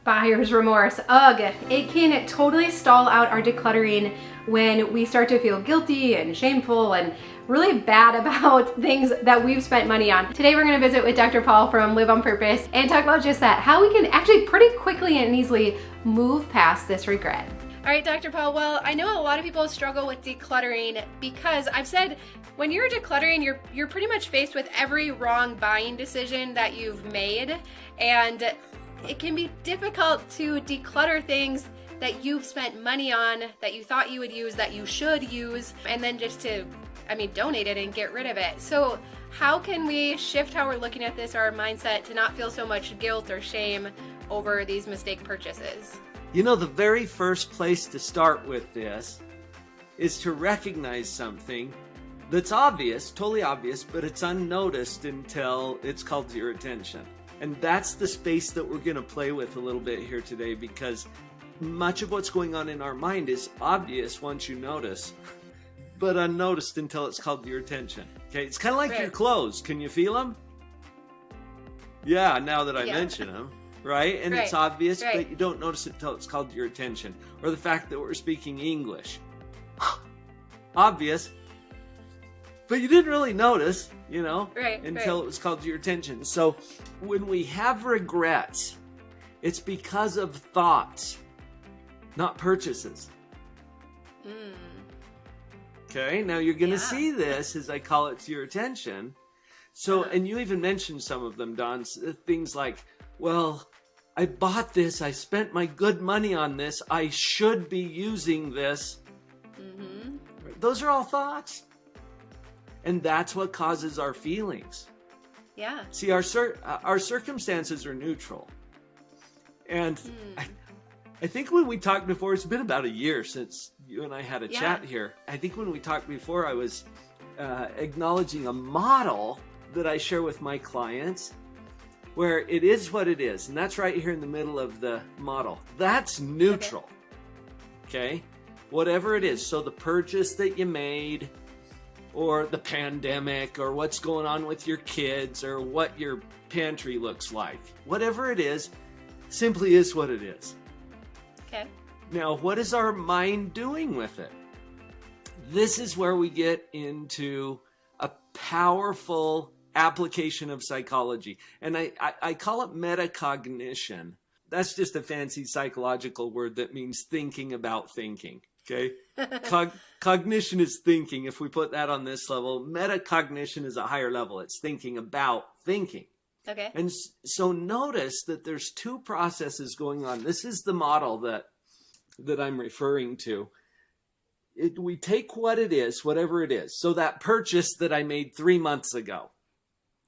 Buyer's remorse. Ugh, it can totally stall out our decluttering when we start to feel guilty and shameful and really bad about things that we've spent money on. Today we're gonna visit with Dr. Paul from Live on Purpose and talk about just that, how we can actually pretty quickly and easily move past this regret. All right, Dr. Paul, well, I know a lot of people struggle with decluttering because I've said when you're decluttering, you're pretty much faced with every wrong buying decision that you've made, and it can be difficult to declutter things that you've spent money on, that you thought you would use, that you should use, and then just to, donate it and get rid of it. So how can we shift how we're looking at this, our mindset, to not feel so much guilt or shame over these mistake purchases? You know, the very first place to start with this is to recognize something that's obvious, totally obvious, but it's unnoticed until it's called to your attention. And that's the space that we're going to play with a little bit here today, because much of what's going on in our mind is obvious once you notice, but unnoticed until it's called to your attention. Okay, it's kind of like your clothes. Can you feel them? Yeah, now that I mention them. Right? And it's obvious, but you don't notice it until it's called to your attention. Or the fact that we're speaking English. Obvious, but you didn't really notice, until it was called to your attention. So when we have regrets, it's because of thoughts, not purchases. Okay, now you're going to see this as I call it to your attention. So, and you even mentioned some of them, Don, things like, well, I bought this, I spent my good money on this, I should be using this. Those are all thoughts. And that's what causes our feelings. Yeah. See, our circumstances are neutral. And I think when we talked before, it's been about a year since you and I had a chat here. I think when we talked before, I was acknowledging a model that I share with my clients, where it is what it is. And that's right here in the middle of the model. That's neutral. Okay? Whatever it is. So the purchase that you made, or the pandemic, or what's going on with your kids, or what your pantry looks like. Whatever it is, simply is what it is. Okay. Now, what is our mind doing with it? This is where we get into a powerful application of psychology. And I call it metacognition. That's just a fancy psychological word that means thinking about thinking. Okay? Cognition is thinking. If we put that on this level, metacognition is a higher level. It's thinking about thinking. Okay. And so notice that there's two processes going on. This is the model that I'm referring to. We take what it is, whatever it is. So that purchase that I made 3 months ago,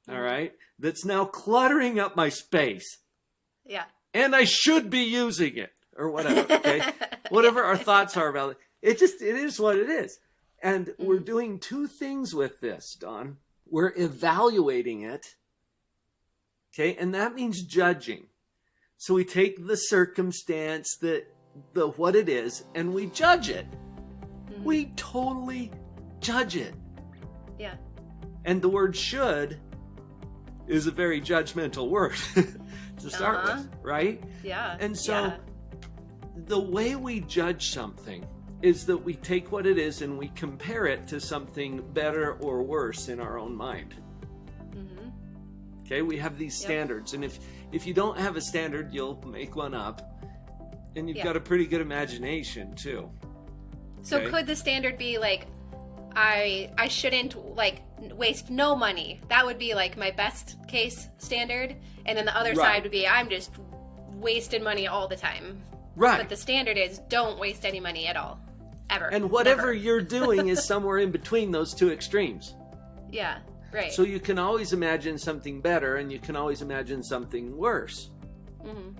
all right, that's now cluttering up my space. Yeah. And I should be using it, or whatever, okay? Whatever our thoughts are about it. It is what it is. And we're doing two things with this, Don. We're evaluating it, okay? And that means judging. So we take the circumstance, the what it is, and we judge it. We totally judge it. Yeah. And the word should is a very judgmental word to start with, right? Yeah. And so the way we judge something is that we take what it is and we compare it to something better or worse in our own mind. Okay, we have these standards. And if you don't have a standard, you'll make one up. And you've got a pretty good imagination too. So could the standard be like, I shouldn't waste no money? That would be like my best case standard. And then the other side would be, I'm just wasting money all the time. Right. But the standard is don't waste any money at all. Ever. And whatever Never. you're doing is somewhere in between those two extremes. Yeah, right. So you can always imagine something better and you can always imagine something worse.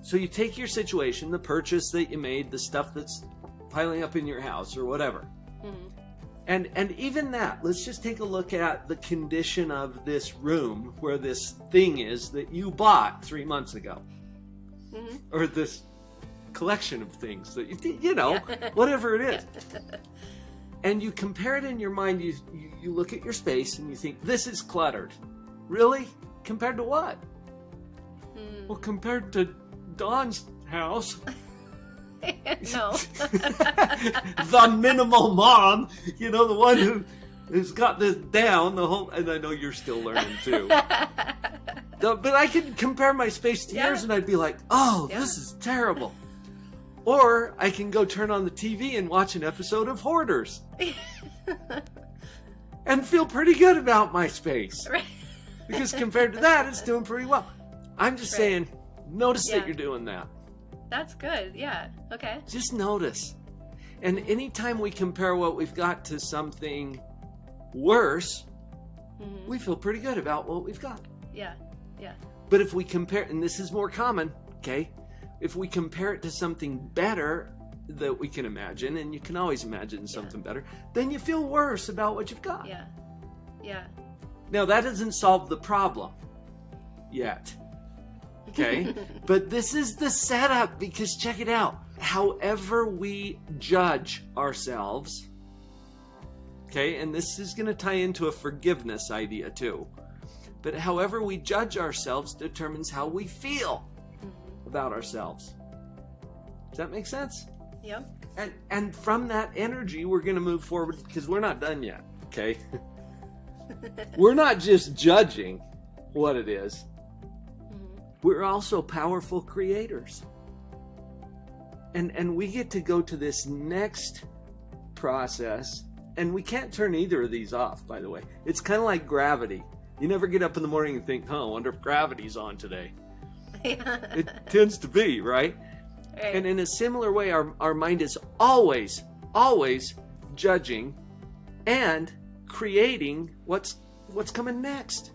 So you take your situation, the purchase that you made, the stuff that's piling up in your house or whatever. And even that, let's just take a look at the condition of this room where this thing is that you bought 3 months ago. Or this collection of things that whatever it is. And you compare it in your mind, you look at your space and you think, this is cluttered. Really? Compared to what? Well, compared to Dawn's house. No. The minimal mom, the one who's got this down the whole, and I know you're still learning too. But I could compare my space to yours and I'd be like, oh, this is terrible. Or I can go turn on the TV and watch an episode of Hoarders. And feel pretty good about my space. Right. Because compared to that, it's doing pretty well. I'm just saying, notice that you're doing that. That's good. Yeah. Okay. Just notice. And anytime we compare what we've got to something worse, we feel pretty good about what we've got. Yeah. Yeah. But if we compare, and this is more common, okay? If we compare it to something better that we can imagine, and you can always imagine something better, then you feel worse about what you've got. Yeah. Yeah. Now, that doesn't solve the problem yet. Okay? But this is the setup, because check it out. However we judge ourselves, okay, and this is going to tie into a forgiveness idea too, but however we judge ourselves determines how we feel about ourselves. Does that make sense? Yep. And from that energy, we're going to move forward, because we're not done yet, okay? We're not just judging what it is. We're also powerful creators. And we get to go to this next process, and we can't turn either of these off, by the way. It's kind of like gravity. You never get up in the morning and think, I wonder if gravity's on today. It tends to be, right? Right. And in a similar way, our mind is always judging and creating what's coming next.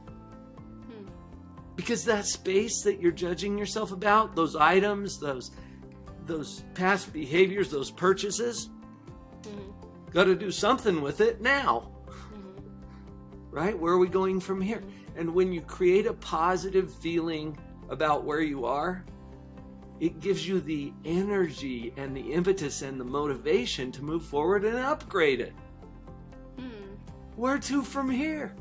Because that space that you're judging yourself about, those items, those past behaviors, those purchases, got to do something with it now. Right? Where are we going from here? And when you create a positive feeling about where you are, it gives you the energy and the impetus and the motivation to move forward and upgrade it. Where to from here?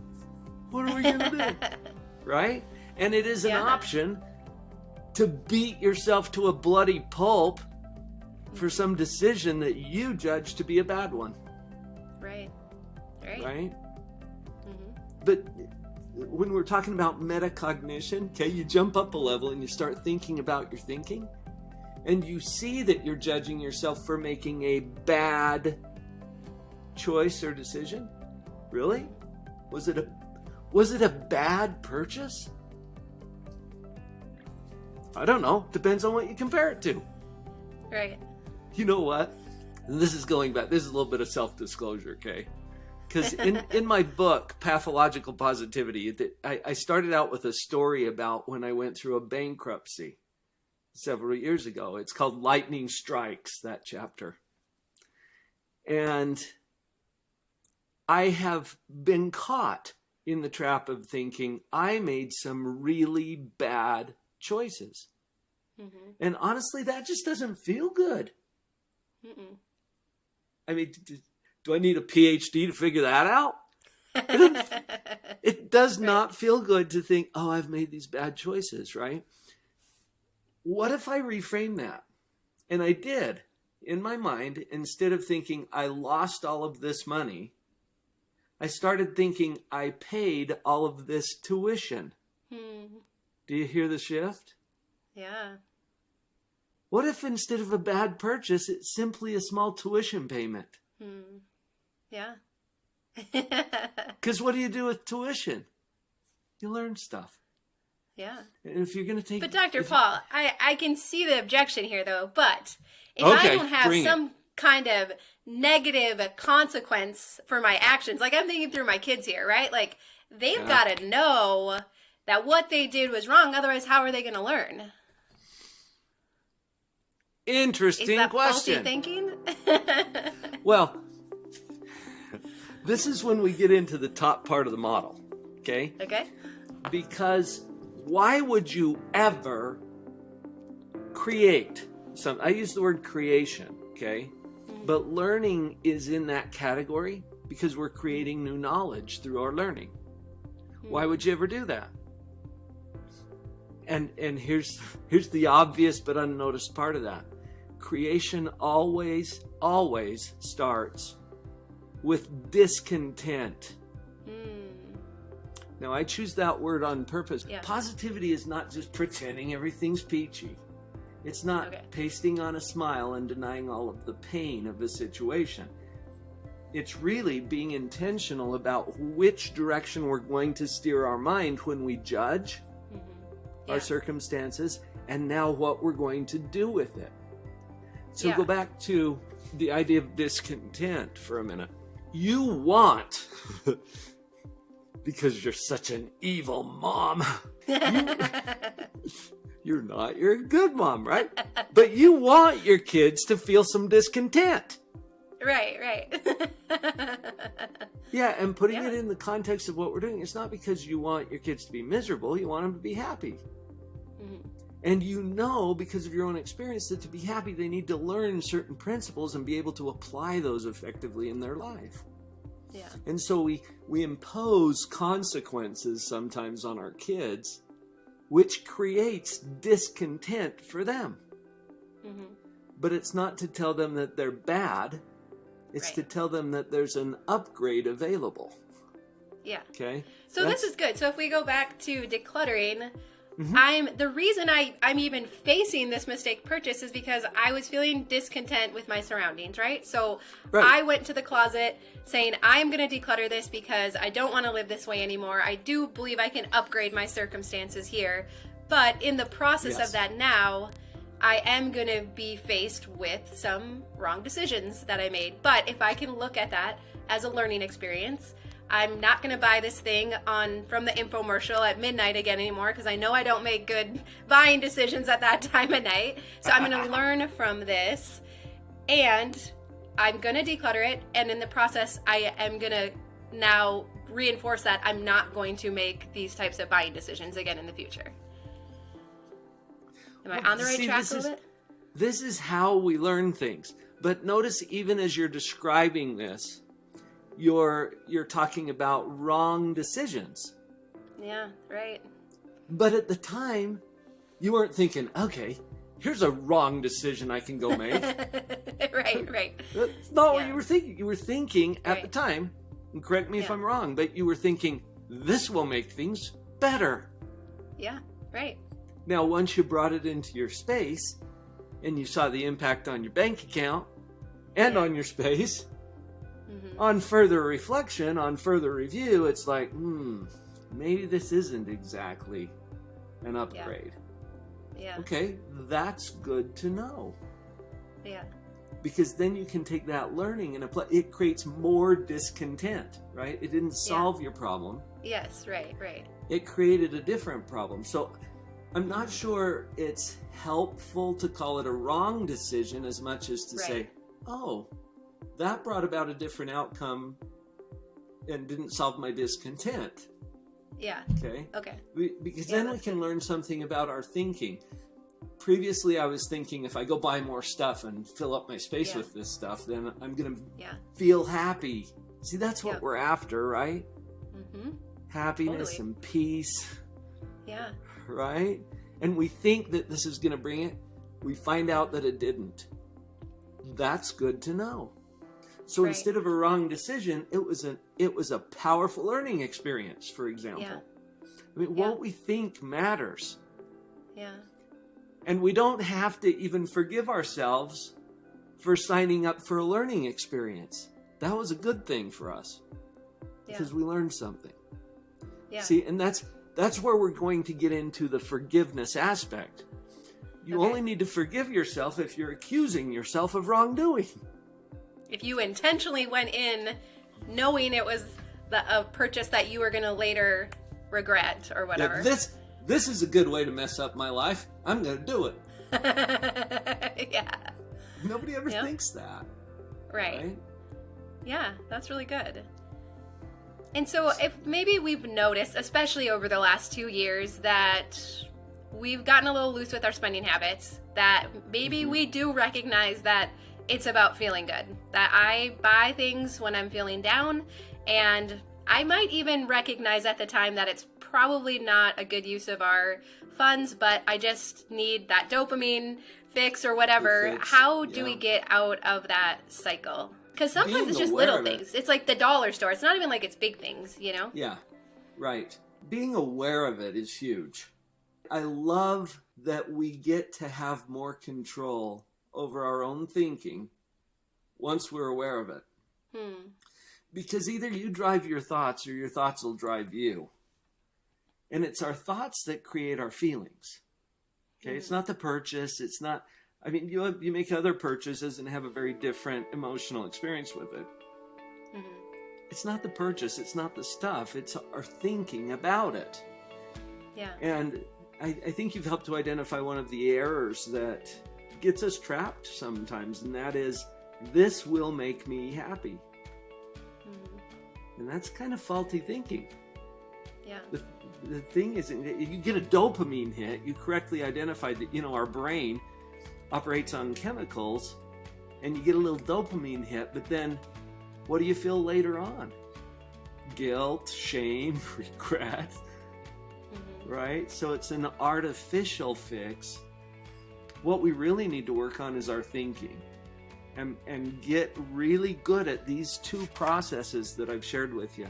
What are we going to do? Right? And it is an option to beat yourself to a bloody pulp for some decision that you judge to be a bad one. Right? But when we're talking about metacognition, okay, you jump up a level and you start thinking about your thinking, and you see that you're judging yourself for making a bad choice or decision. Really? Was it a bad purchase? I don't know. Depends on what you compare it to. Right. You know what? And this is going back. This is a little bit of self-disclosure, okay? Because in my book, Pathological Positivity, I started out with a story about when I went through a bankruptcy several years ago. It's called Lightning Strikes, that chapter. And I have been caught in the trap of thinking I made some really bad choices. And honestly, that just doesn't feel good. I mean, do I need a PhD to figure that out? It does not feel good to think, oh, I've made these bad choices, right? What if I reframe that? And I did. In my mind, instead of thinking I lost all of this money, I started thinking I paid all of this tuition. Do you hear the shift? Yeah. What if instead of a bad purchase, it's simply a small tuition payment? Yeah. Because what do you do with tuition? You learn stuff. Yeah. And if you're going to take... But Dr. Paul, I can see the objection here, though. But if I don't have some kind of negative consequence for my actions, like I'm thinking through my kids here, right? Like they've got to know that what they did was wrong. Otherwise, how are they going to learn? Interesting Is that question. Faulty thinking? Well, this is when we get into the top part of the model, okay? Okay. Because why would you ever create some? I use the word creation, okay? But learning is in that category because we're creating new knowledge through our learning. Why would you ever do that? And here's the obvious but unnoticed part of that. Creation always starts with discontent. Now, I choose that word on purpose. Yeah. Positivity is not just pretending everything's peachy. It's not pasting on a smile and denying all of the pain of the situation. It's really being intentional about which direction we're going to steer our mind when we judge our circumstances, and now what we're going to do with it. So go back to the idea of discontent for a minute. You want, because you're such an evil mom, you're not, you're a good mom, right? But you want your kids to feel some discontent. Right. Yeah, and putting it in the context of what we're doing, it's not because you want your kids to be miserable, you want them to be happy. And you know, because of your own experience, that to be happy, they need to learn certain principles and be able to apply those effectively in their life. Yeah. And so we impose consequences sometimes on our kids, which creates discontent for them. But it's not to tell them that they're bad. It's to tell them that there's an upgrade available. Yeah. Okay. So this is good. So if we go back to decluttering, the reason I'm even facing this mistake purchase is because I was feeling discontent with my surroundings, right? So I went to the closet saying, I'm going to declutter this because I don't want to live this way anymore. I do believe I can upgrade my circumstances here. But in the process of that now, I am going to be faced with some wrong decisions that I made. But if I can look at that as a learning experience, I'm not going to buy this thing from the infomercial at midnight again anymore, because I know I don't make good buying decisions at that time of night. So I'm going to learn from this, and I'm going to declutter it. And in the process, I am going to now reinforce that I'm not going to make these types of buying decisions again in the future. Am I on the right track a little bit? This is how we learn things. But notice, even as you're describing this, you're talking about wrong decisions. Yeah, right. But at the time, you weren't thinking, okay, here's a wrong decision I can go make. Right. That's not what you were thinking. You were thinking at the time, and correct me if I'm wrong, but you were thinking, this will make things better. Yeah, right. Now, once you brought it into your space, and you saw the impact on your bank account, and on your space, on further reflection, on further review, it's like, maybe this isn't exactly an upgrade. Yeah. Okay, that's good to know. Yeah. Because then you can take that learning and apply. It creates more discontent, right? It didn't solve your problem. Yes, right. It created a different problem. So I'm not sure it's helpful to call it a wrong decision as much as to say, oh, that brought about a different outcome and didn't solve my discontent. Yeah. Okay. Because Yeah, then we can learn something about our thinking. Previously, I was thinking if I go buy more stuff and fill up my space with this stuff, then I'm going to feel happy. See, that's what we're after, right? Happiness and peace. Yeah. Right? And we think that this is going to bring it. We find out that it didn't. That's good to know. So instead of a wrong decision, it was a powerful learning experience, for example. Yeah. I mean, what we think matters. Yeah. And we don't have to even forgive ourselves for signing up for a learning experience. That was a good thing for us because we learned something. Yeah. See, and that's where we're going to get into the forgiveness aspect. You only need to forgive yourself if you're accusing yourself of wrongdoing. If you intentionally went in knowing it was a purchase that you were going to later regret or whatever. Yeah, this is a good way to mess up my life. I'm going to do it. Yeah. Nobody ever thinks that. Right. Yeah, that's really good. And so if maybe we've noticed, especially over the last 2 years, that we've gotten a little loose with our spending habits, that maybe we do recognize that it's about feeling good, that I buy things when I'm feeling down, and I might even recognize at the time that it's probably not a good use of our funds, but I just need that dopamine fix or whatever. How do we get out of that cycle? Because sometimes it's just little things. It's like the dollar store. It's not even like it's big things, you know? Yeah, right. Being aware of it is huge. I love that we get to have more control over our own thinking once we're aware of it. Because either you drive your thoughts or your thoughts will drive you. And it's our thoughts that create our feelings. Okay, it's not the purchase. It's not, I mean, you make other purchases and have a very different emotional experience with it. It's not the purchase. It's not the stuff. It's our thinking about it. Yeah. And I think you've helped to identify one of the errors that gets us trapped sometimes, and that is, this will make me happy. And that's kind of faulty thinking. Yeah. The thing is, you get a dopamine hit. You correctly identified that, our brain operates on chemicals, and you get a little dopamine hit, but then what do you feel later on? Guilt, shame, regret. Right? So it's an artificial fix. What we really need to work on is our thinking and get really good at these two processes that I've shared with you.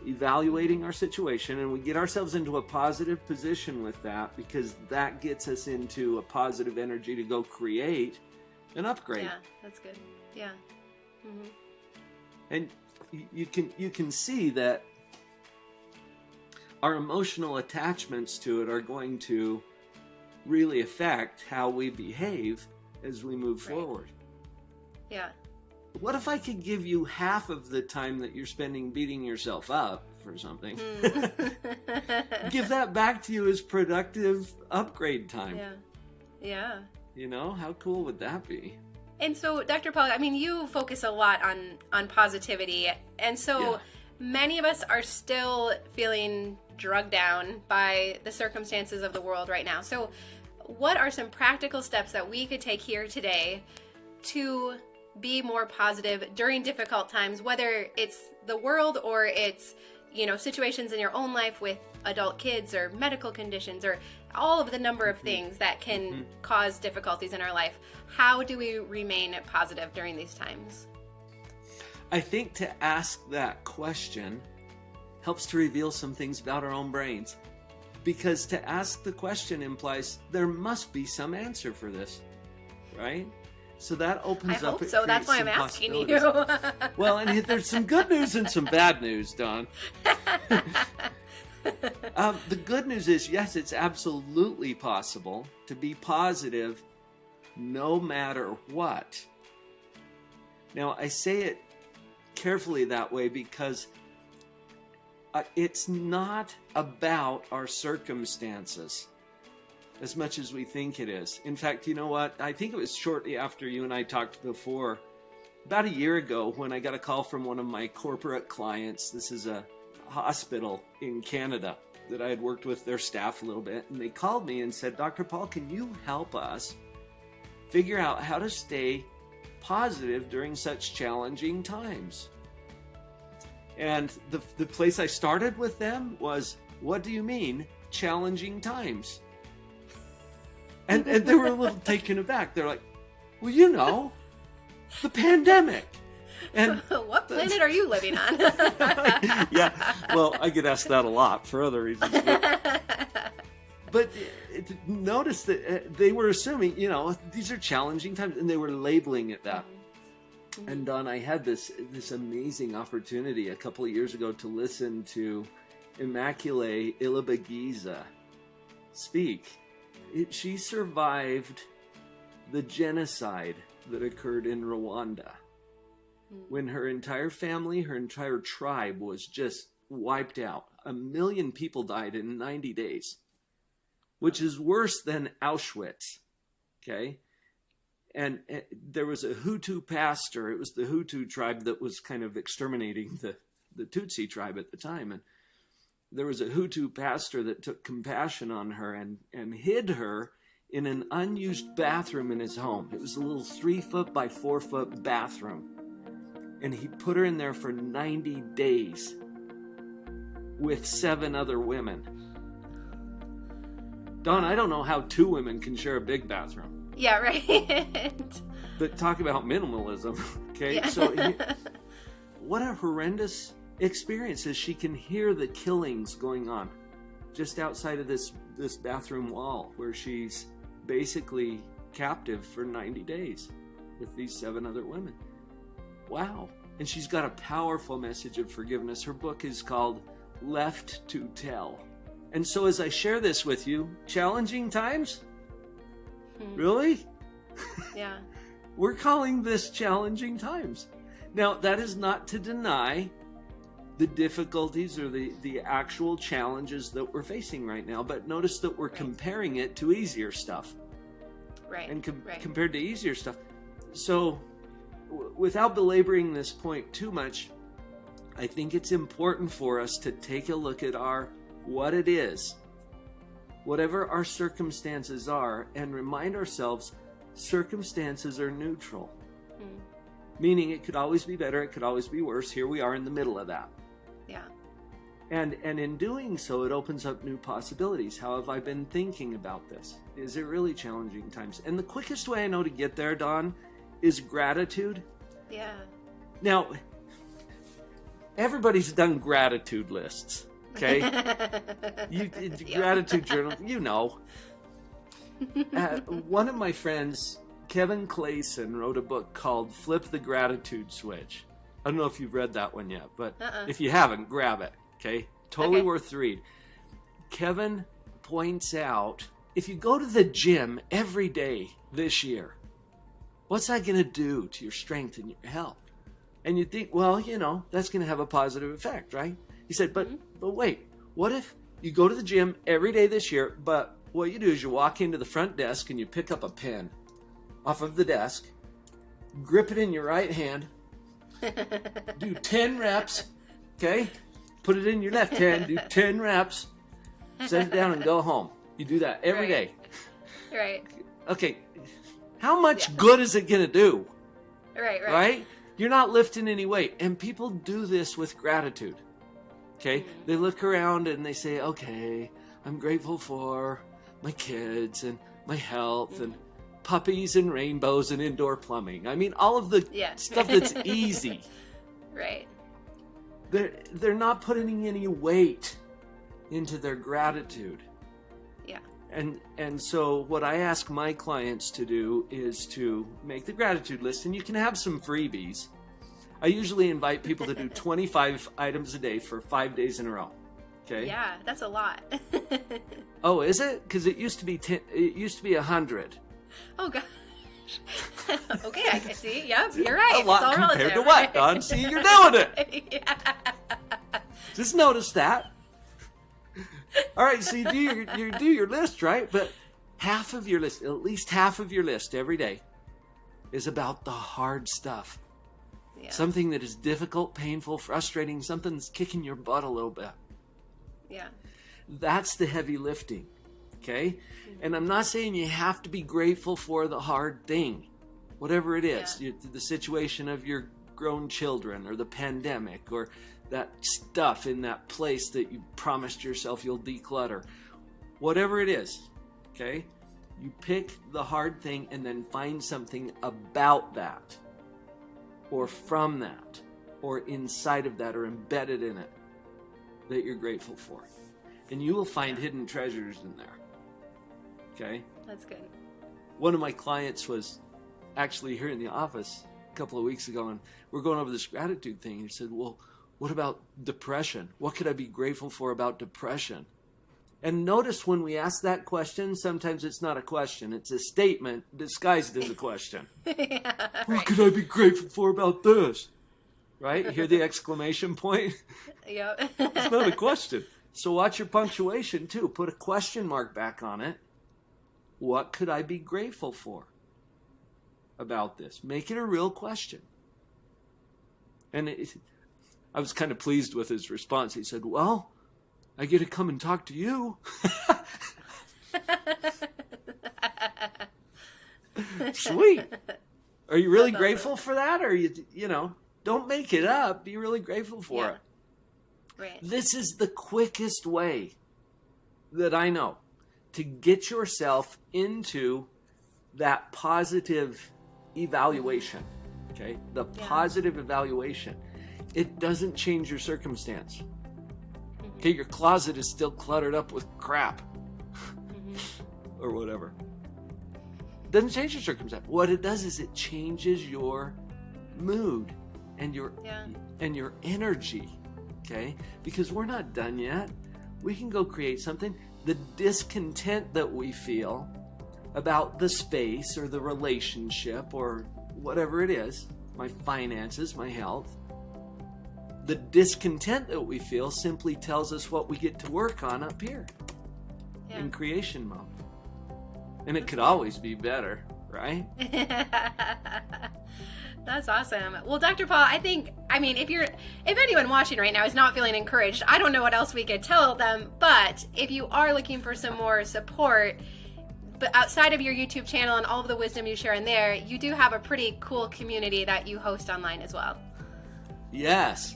Evaluating our situation, and we get ourselves into a positive position with that, because that gets us into a positive energy to go create an upgrade. Yeah, that's good. Yeah. And you can see that our emotional attachments to it are going to really affect how we behave as we move forward. Yeah. What if I could give you half of the time that you're spending beating yourself up for something? Give that back to you as productive upgrade time. Yeah. How cool would that be? And so, Dr. Paul, I mean, you focus a lot on positivity. And so many of us are still feeling drugged down by the circumstances of the world right now. So what are some practical steps that we could take here today to be more positive during difficult times, whether it's the world or it's, situations in your own life with adult kids or medical conditions or all of the number of things that can cause difficulties in our life? How do we remain positive during these times? I think to ask that question helps to reveal some things about our own brains. Because to ask the question implies there must be some answer for this, right? So that opens up. I hope so. That's why I'm asking you. Well, and there's some good news and some bad news, Dawn. The good news is, yes, it's absolutely possible to be positive no matter what. Now, I say it carefully that way because it's not about our circumstances as much as we think it is. In fact, you know what? I think it was shortly after you and I talked before, about a year ago, when I got a call from one of my corporate clients. This is a hospital in Canada that I had worked with their staff a little bit. And they called me and said, Dr. Paul, can you help us figure out how to stay positive during such challenging times? And the place I started with them was, what do you mean, challenging times? And they were a little taken aback. They're like, well, the pandemic. And what planet are you living on? Yeah, well, I get asked that a lot for other reasons. But notice that they were assuming, these are challenging times, and they were labeling it that. And Don, I had this amazing opportunity a couple of years ago to listen to Immaculée Ilibagiza speak. She survived the genocide that occurred in Rwanda when her entire family, her entire tribe was just wiped out. 1 million people died in 90 days, which is worse than Auschwitz. Okay? And there was a Hutu pastor. It was the Hutu tribe that was kind of exterminating the Tutsi tribe at the time. And there was a Hutu pastor that took compassion on her and hid her in an unused bathroom in his home. It was a little 3-foot by 4-foot bathroom. And he put her in there for 90 days with 7 other women. Dawn, I don't know how two women can share a big bathroom. Yeah, right. But talk about minimalism, okay? Yeah. So what a horrendous experience is she can hear the killings going on just outside of this bathroom wall where she's basically captive for 90 days with these 7 other women. Wow. And she's got a powerful message of forgiveness. Her book is called Left to Tell. And so as I share this with you, challenging times? Really? Yeah. We're calling this challenging times. Now, that is not to deny the difficulties or the actual challenges that we're facing right now, but notice that we're comparing it to easier stuff. Right. And compared to easier stuff. So, without belaboring this point too much, I think it's important for us to take a look at what it is, whatever our circumstances are, and remind ourselves circumstances are neutral. Meaning it could always be better, it could always be worse. Here we are in the middle of that. Yeah. And in doing so, it opens up new possibilities. How have I been thinking about this? Is it really challenging times? And the quickest way I know to get there, Dawn, is gratitude. Yeah. Now, everybody's done gratitude lists, okay? Gratitude journal, you know. One of my friends, Kevin Clayson, wrote a book called Flip the Gratitude Switch. I don't know if you've read that one yet, but if you haven't, grab it, okay? Totally worth the read. Kevin points out, if you go to the gym every day this year, what's that going to do to your strength and your health? And you think, well, that's going to have a positive effect, right? He said, but wait, what if you go to the gym every day this year, but what you do is you walk into the front desk and you pick up a pen off of the desk, grip it in your right hand, do 10 reps, okay? Put it in your left hand, do 10 reps, set it down and go home. You do that every day. Right. Okay, how much good is it going to do? Right? You're not lifting any weight. And people do this with gratitude, okay? They look around and they say, okay, I'm grateful for my kids and my health and puppies and rainbows and indoor plumbing. I mean, all of the stuff that's easy. Right. They're not putting any weight into their gratitude. Yeah. And so what I ask my clients to do is to make the gratitude list, and you can have some freebies. I usually invite people to do 25 items a day for 5 days in a row. Okay. Yeah, that's a lot. Oh, is it? Because it used to be 100. Oh gosh. Okay, I see. Yep, you're right. A lot it's all compared relative, to what, Don? See, you're doing it. Yeah. Just notice that. All right, so you do your list, right? But half of your list, at least half of your list every day, is about the hard stuff. Yeah. Something that is difficult, painful, frustrating, something that's kicking your butt a little bit. Yeah. That's the heavy lifting, okay? And I'm not saying you have to be grateful for the hard thing, whatever it is, the situation of your grown children or the pandemic or that stuff in that place that you promised yourself you'll declutter. Whatever it is, okay? You pick the hard thing and then find something about that or from that or inside of that or embedded in it that you're grateful for. And you will find hidden treasures in there. Okay? That's good. One of my clients was actually here in the office a couple of weeks ago, and we're going over this gratitude thing. He said, well, what about depression? What could I be grateful for about depression? And notice when we ask that question, sometimes it's not a question. It's a statement disguised as a question. What could I be grateful for about this? Right? You hear the exclamation point? Yep. It's not a question. So watch your punctuation too. Put a question mark back on it. What could I be grateful for about this? Make it a real question. And I was kind of pleased with his response. He said, well, I get to come and talk to you. Sweet. Are you really grateful for that? Or don't make it up. Be really grateful for it. Right. This is the quickest way that I know to get yourself into that positive evaluation, okay? The positive evaluation. It doesn't change your circumstance. Okay, your closet is still cluttered up with crap or whatever. Doesn't change your circumstance. What it does is it changes your mood and your energy, okay? Because we're not done yet. We can go create something. The discontent that we feel about the space or the relationship or whatever it is, my finances, my health, the discontent that we feel simply tells us what we get to work on up here in creation mode. And it could always be better, right? That's awesome. Well, Dr. Paul, I mean, if anyone watching right now is not feeling encouraged, I don't know what else we could tell them, but if you are looking for some more support, but outside of your YouTube channel and all of the wisdom you share in there, you do have a pretty cool community that you host online as well. Yes.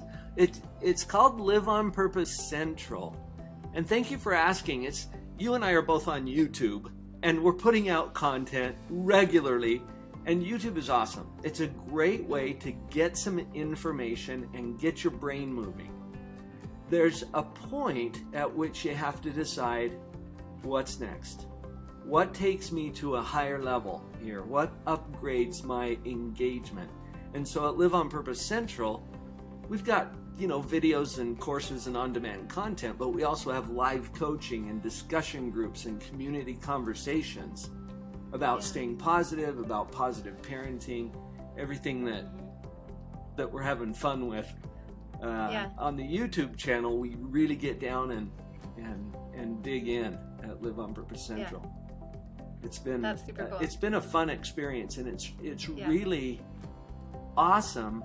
It's called Live on Purpose Central. And thank you for asking. You and I are both on YouTube, and we're putting out content regularly. And YouTube is awesome. It's a great way to get some information and get your brain moving. There's a point at which you have to decide what's next. What takes me to a higher level here? What upgrades my engagement? And so at Live on Purpose Central, we've got, videos and courses and on-demand content, but we also have live coaching and discussion groups and community conversations about staying positive, about positive parenting, everything that we're having fun with. On the YouTube channel, we really get down and dig in at Live on Purpose Central. That's super cool. It's been a fun experience, and it's really awesome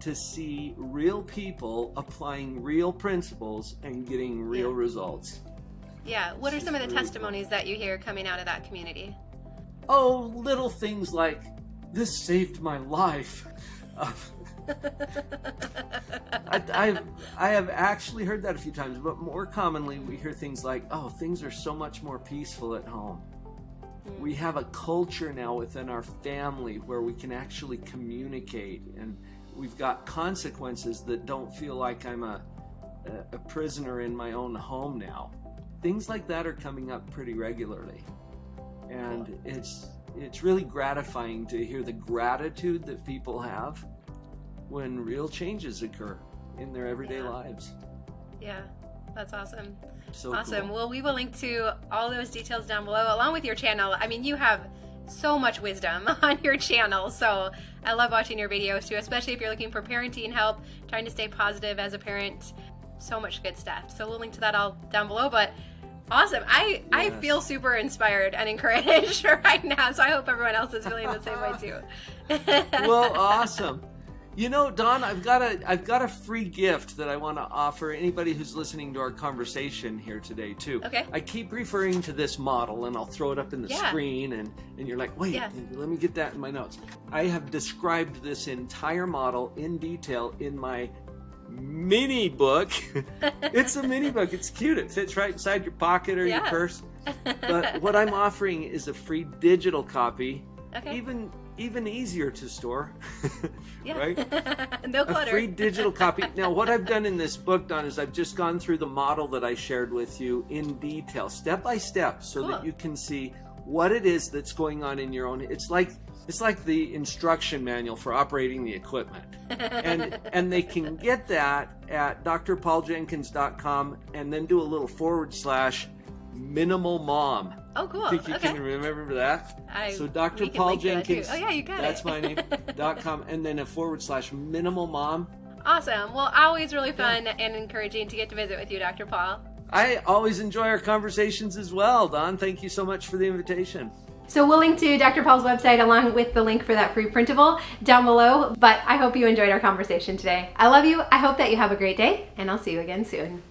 to see real people applying real principles and getting real results. Yeah. What are some of the testimonies that you hear coming out of that community? Oh, little things like, this saved my life. I have actually heard that a few times, but more commonly we hear things like, oh, things are so much more peaceful at home. We have a culture now within our family where we can actually communicate, and we've got consequences that don't feel like I'm a prisoner in my own home now. Things like that are coming up pretty regularly. And it's really gratifying to hear the gratitude that people have when real changes occur in their everyday lives. Yeah, that's awesome. So awesome. Cool. Well, we will link to all those details down below, along with your channel. I mean, you have so much wisdom on your channel, so I love watching your videos too, especially if you're looking for parenting help, trying to stay positive as a parent. So much good stuff. So we'll link to that all down below, but awesome. I feel super inspired and encouraged right now, so I hope everyone else is feeling the same way too. Well, awesome. Dawn, I've got a free gift that I want to offer anybody who's listening to our conversation here today too. Okay. I keep referring to this model, and I'll throw it up in the screen, and you're like, wait, let me get that in my notes. I have described this entire model in detail in my mini book. It's a mini book. It's cute. It fits right inside your pocket or your purse. But what I'm offering is a free digital copy. Okay. Even easier to store. Right? No clutter. A free digital copy. Now, what I've done in this book, Don, is I've just gone through the model that I shared with you in detail, step by step, so that you can see what it is that's going on in your own. It's like the instruction manual for operating the equipment. And they can get that at drpauljenkins.com and then do a little / minimal mom. Oh, cool. Think you can remember that? So Dr. Paul Jenkins. Oh, yeah, you got that's my name. .com, and then a / minimal mom. Awesome. Well, always really fun and encouraging to get to visit with you, Dr. Paul. I always enjoy our conversations as well, Don. Thank you so much for the invitation. So we'll link to Dr. Paul's website along with the link for that free printable down below. But I hope you enjoyed our conversation today. I love you. I hope that you have a great day, and I'll see you again soon.